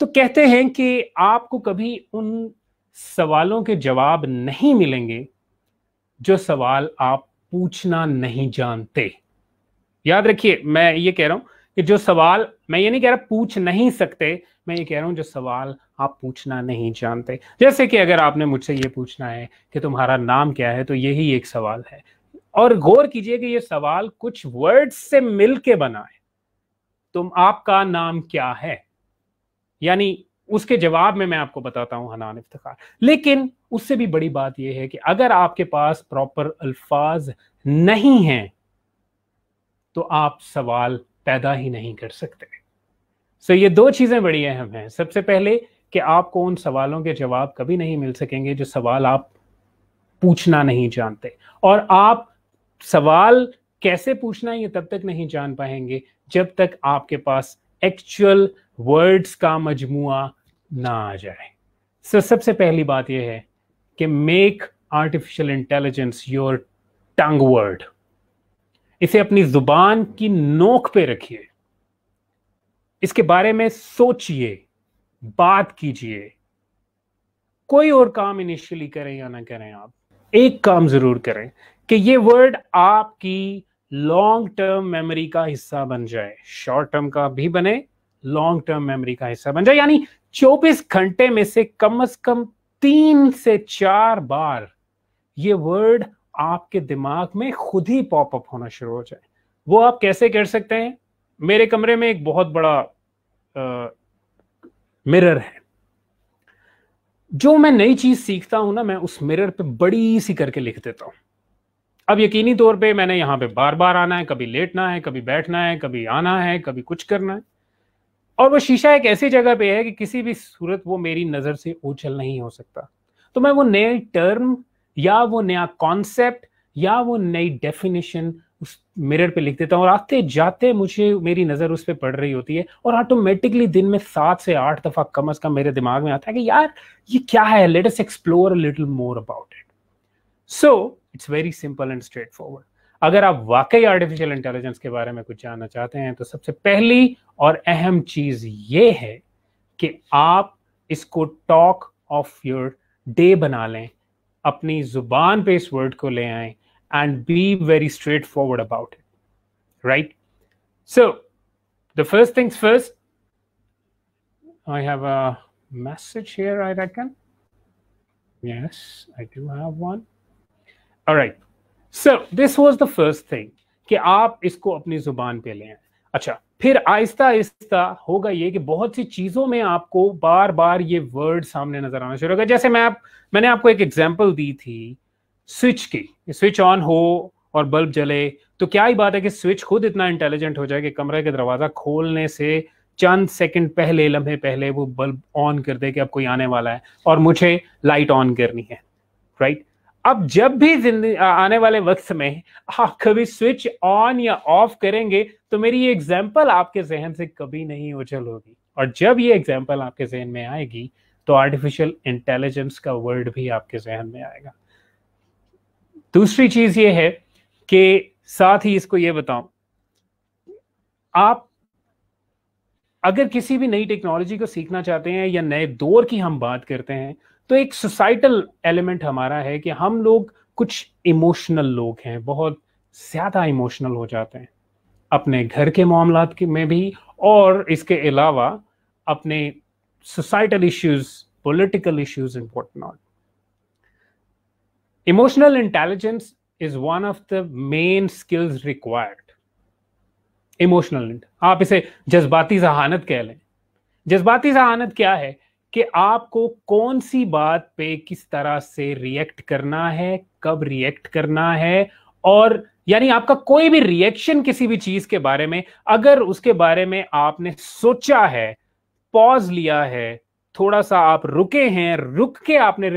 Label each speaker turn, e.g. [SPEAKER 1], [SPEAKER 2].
[SPEAKER 1] तो कहते हैं कि आपको कभी उन सवालों के जवाब नहीं मिलेंगे जो सवाल आप पूछना नहीं जानते। याद रखिए, मैं ये कह रहा हूं कि जो सवाल, मैं ये नहीं कह रहा पूछ नहीं सकते, मैं ये कह रहा हूं जो सवाल आप पूछना नहीं जानते। जैसे कि अगर आपने मुझसे ये पूछना है कि तुम्हारा नाम क्या है, तो यही एक सवाल है। और गौर कीजिए कि ये सवाल कुछ वर्ड्स से मिलके बना है। तुम, आपका नाम क्या है, यानी उसके जवाब में मैं आपको बताता हूं हनान इफ्तिखार। लेकिन उससे भी बड़ी बात यह है कि अगर आपके पास प्रॉपर अल्फाज नहीं हैं तो आप सवाल पैदा ही नहीं कर सकते। सो ये दो चीजें बड़ी अहम हैं। सबसे पहले कि आपको उन सवालों के जवाब कभी नहीं मिल सकेंगे जो सवाल आप पूछना नहीं जानते, और आप सवाल कैसे पूछना है ये तब तक नहीं जान पाएंगे जब तक आपके पास एक्चुअल वर्ड्स का मजमुआ ना आ जाए। सबसे पहली बात यह है कि make artificial intelligence your tongue word. इसे अपनी जुबान की नोक पे रखिए, इसके बारे में सोचिए, बात कीजिए। कोई और काम इनिशियली करें या ना करें, आप एक काम जरूर करें कि ये वर्ड आपकी लॉन्ग टर्म मेमोरी का हिस्सा बन जाए। शॉर्ट टर्म का भी बने, लॉन्ग टर्म मेमोरी का हिस्सा बन जाए। यानी 24 घंटे में से कम 3 से 4 बार ये वर्ड आपके दिमाग में खुद ही पॉपअप होना शुरू हो जाए। वो आप कैसे कर सकते हैं? मेरे कमरे में एक बहुत बड़ा मिरर है। जो मैं नई चीज सीखता हूं ना, मैं उस मिरर पे बड़ी सी करके लिख देता हूं। अब यकीनी तौर पे मैंने यहां पे बार बार आना है, कभी लेटना है, कभी बैठना है, कभी आना है, कभी कुछ करना है। और वो शीशा एक ऐसी जगह पे है कि किसी भी सूरत वो मेरी नजर से ओझल नहीं हो सकता। तो मैं वो नए टर्म या वो नया कॉन्सेप्ट या वो नई डेफिनेशन उस मिरर पे लिख देता हूं, और आते जाते मुझे मेरी नजर उस पर पड़ रही होती है, और ऑटोमेटिकली दिन में 7 से 8 दफा कम से कम मेरे दिमाग में आता है कि यार ये क्या है, let us explore a little more about it. So it's very simple and straight forward. अगर आप वाकई आर्टिफिशियल इंटेलिजेंस के बारे में कुछ जानना चाहते हैं तो सबसे पहली और अहम चीज ये है कि आप इसको टॉक ऑफ योर डे बना लें, अपनी जुबान पे इस वर्ड को ले आए, and be very straight forward about it, right? So the first things first, I have a message here, I reckon. Yes, I do have one. All right. So this was the first thing कि आप इसको अपनी जुबान पे लें। अच्छा, फिर आहिस्ता आहिस्ता होगा ये कि बहुत सी चीजों में आपको बार बार ये वर्ड सामने नजर आना शुरू होगा। जैसे मैंने आपको एक एग्जांपल दी थी स्विच की। स्विच ऑन हो और बल्ब जले, तो क्या ही बात है कि स्विच खुद इतना इंटेलिजेंट हो जाए कि कमरे का दरवाजा खोलने से चंद सेकंड पहले, लम्हे पहले वो बल्ब ऑन कर दे कि अब कोई आने वाला है और मुझे लाइट ऑन करनी है, राइट? अब जब भी जिंदगी आने वाले वक्त में आप कभी स्विच ऑन या ऑफ करेंगे तो मेरी ये एग्जांपल आपके जहन से कभी नहीं ओझल होगी, और जब ये एग्जांपल आपके जहन में आएगी तो आर्टिफिशियल इंटेलिजेंस का वर्ड भी आपके जहन में आएगा। दूसरी चीज ये है कि साथ ही इसको ये बताऊं, आप अगर किसी भी नई टेक्नोलॉजी को सीखना चाहते हैं या नए दौर की हम बात करते हैं, तो एक सोसाइटल एलिमेंट हमारा है कि हम लोग कुछ इमोशनल लोग हैं, बहुत ज्यादा इमोशनल हो जाते हैं अपने घर के मामलात में भी, और इसके अलावा अपने societal issues, political issues and what not. Emotional intelligence is one of the main skills required. Emotional, आप इसे जज्बाती जहानत कह लें। जज्बाती जहानत क्या है कि आपको कौन सी बात पे किस तरह से रिएक्ट करना है, कब रिएक्ट करना है, और यानी आपका कोई भी रिएक्शन किसी भी चीज के बारे में, अगर उसके बारे में आपने सोचा है, पॉज लिया है, थोड़ा सा आप रुके हैं, रुक के आपने